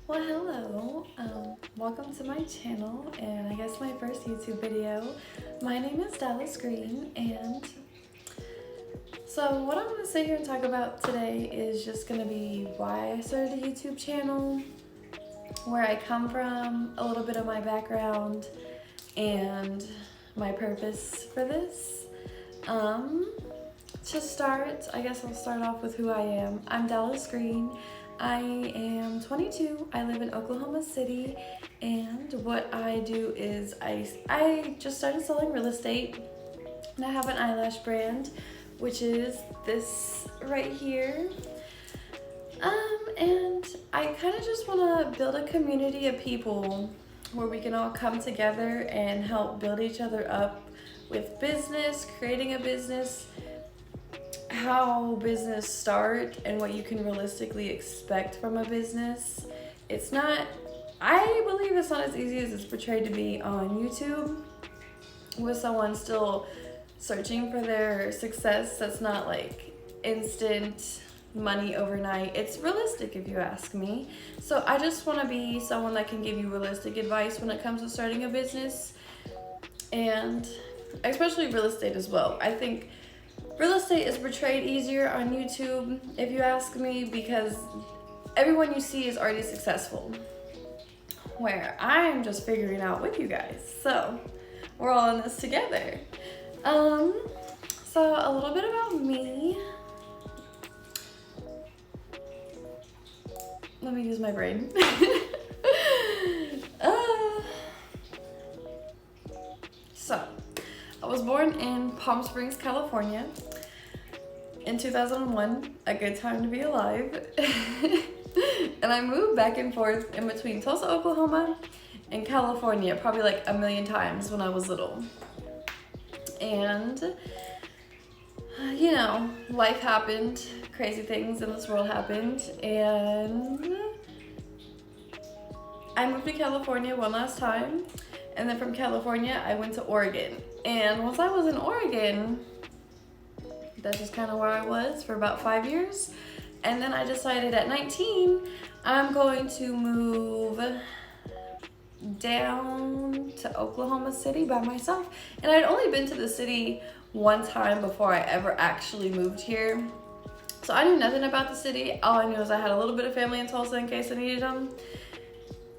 Well, hello. Welcome to my channel, and I guess my first YouTube video. My name is Dallas Green, and so what I'm going to sit here and talk about today is just going to be why I started a YouTube channel, where I come from, a little bit of my background, and my purpose for this. To start, I guess I'll start off with who I am. I'm Dallas Green. I am 22. I live in Oklahoma City, and what I do is I just started selling real estate, and I have an eyelash brand, which is this right here. And I kind of just want to build a community of people where we can all come together and help build each other up with business, creating a business, how business start, and what you can realistically expect from a business. I believe it's not as easy as it's portrayed to be on YouTube, with someone still searching for their success. That's not like instant money overnight. It's realistic, if you ask me. So I just want to be someone that can give you realistic advice when it comes to starting a business, and especially real estate as well. I think real estate is portrayed easier on YouTube, if you ask me, because everyone you see is already successful, where I'm just figuring out with you guys. So we're all in this together. So a little bit about me. Let me use my brain. So I was born in Palm Springs, California in 2001, a good time to be alive. And I moved back and forth in between Tulsa, Oklahoma and California probably like a million times when I was little. And you know, life happened, crazy things in this world happened, and I moved to California one last time. And then from California, I went to Oregon. And once I was in Oregon, that's just kind of where I was for about 5 years. And then I decided at 19, I'm going to move down to Oklahoma City by myself. And I'd only been to the city one time before I ever actually moved here. So I knew nothing about the city. All I knew was I had a little bit of family in Tulsa in case I needed them.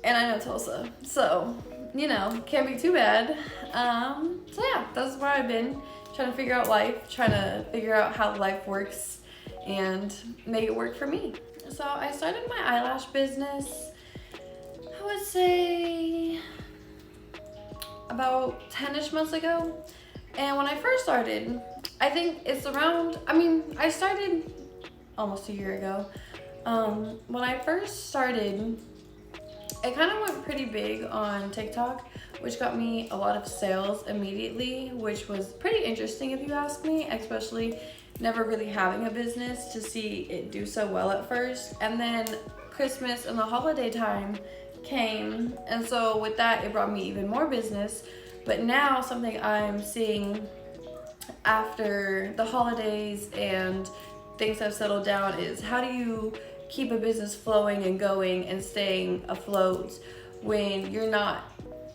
And I know Tulsa. So, you know, can't be too bad. So yeah, that's where I've been, trying to figure out life, trying to figure out how life works and make it work for me. So I started my eyelash business, I would say about 10-ish months ago. And when I first started, I think it's I started almost a year ago. When I first started, it kind of went pretty big on TikTok, which got me a lot of sales immediately, which was pretty interesting if you ask me, especially never really having a business to see it do so well at first. And then Christmas and the holiday time came, and so with that, it brought me even more business. But now something I'm seeing after the holidays and things have settled down is, how do you keep a business flowing and going and staying afloat when you're not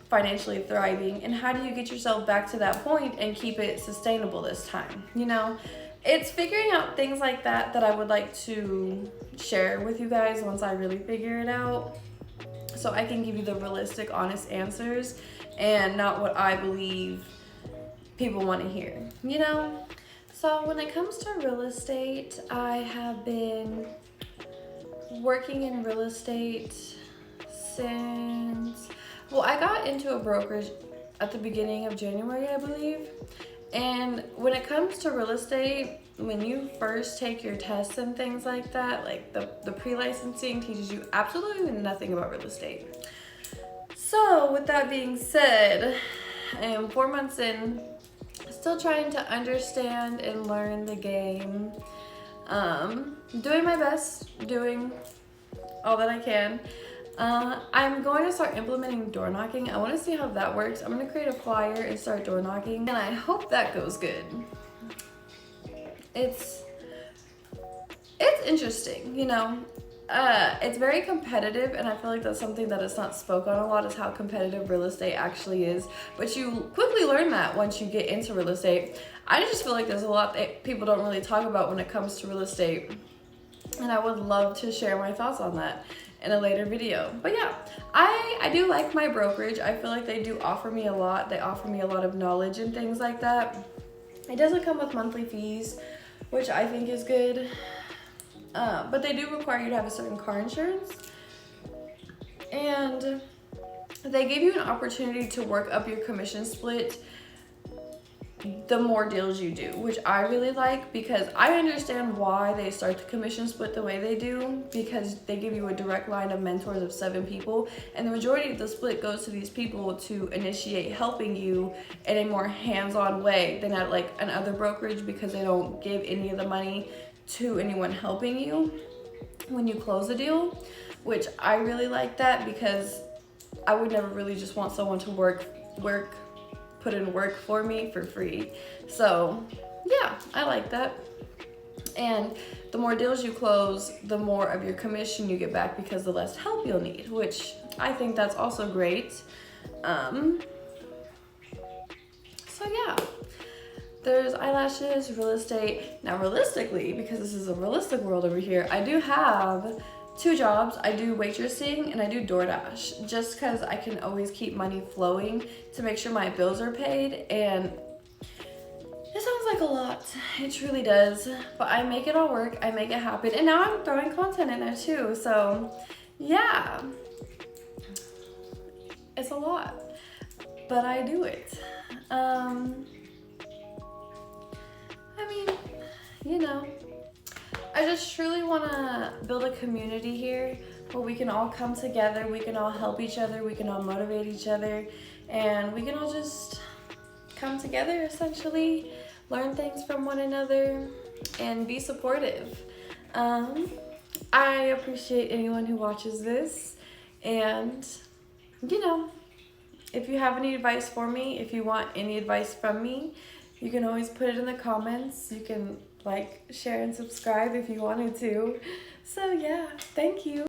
financially thriving? And how do you get yourself back to that point and keep it sustainable this time? You know, it's figuring out things like that I would like to share with you guys once I really figure it out, so I can give you the realistic, honest answers and not what I believe people want to hear, you know? So when it comes to real estate, I have been working in real estate since, I got into a brokerage at the beginning of January, I believe. And when it comes to real estate, when you first take your tests and things like that, like the pre-licensing teaches you absolutely nothing about real estate. So with that being said, I am 4 months in, still trying to understand and learn the game. Doing my best, doing all that I can. I'm going to start implementing door knocking. I want to see how that works. I'm going to create a flyer and start door knocking, and I hope that goes good. It's interesting, you know. it's very competitive, and I feel like that's something that is not spoken on a lot, is how competitive real estate actually is. But you quickly learn that once you get into real estate. I just feel like there's a lot that people don't really talk about when it comes to real estate, and I would love to share my thoughts on that in a later video. But yeah, I do like my brokerage. I feel like they do offer me a lot. They offer me a lot of knowledge and things like that. It doesn't come with monthly fees, which I think is good. But they do require you to have a certain car insurance. And they give you an opportunity to work up your commission split the more deals you do, which I really like, because I understand why they start the commission split the way they do, because they give you a direct line of mentors of 7 people, and the majority of the split goes to these people to initiate helping you in a more hands-on way than at like another brokerage, because they don't give any of the money to anyone helping you when you close a deal, which I really like that, because I would never really just want someone to put in work for me for free. So yeah, I like that. And the more deals you close, the more of your commission you get back, because the less help you'll need, which I think that's also great. So yeah, there's eyelashes, real estate. Now realistically, because this is a realistic world over here, I do have 2 jobs. I do waitressing and I do DoorDash, just because I can always keep money flowing to make sure my bills are paid. And it sounds like a lot, it truly does, but I make it all work. I make it happen, and now I'm throwing content in there too. So yeah, it's a lot, but I do it. I mean, you know, I just truly want to build a community here where we can all come together, we can all help each other, we can all motivate each other, and we can all just come together, essentially, learn things from one another, and be supportive. I appreciate anyone who watches this, and you know, if you have any advice for me, if you want any advice from me, you can always put it in the comments. You can like, share, and subscribe if you wanted to. So yeah, thank you.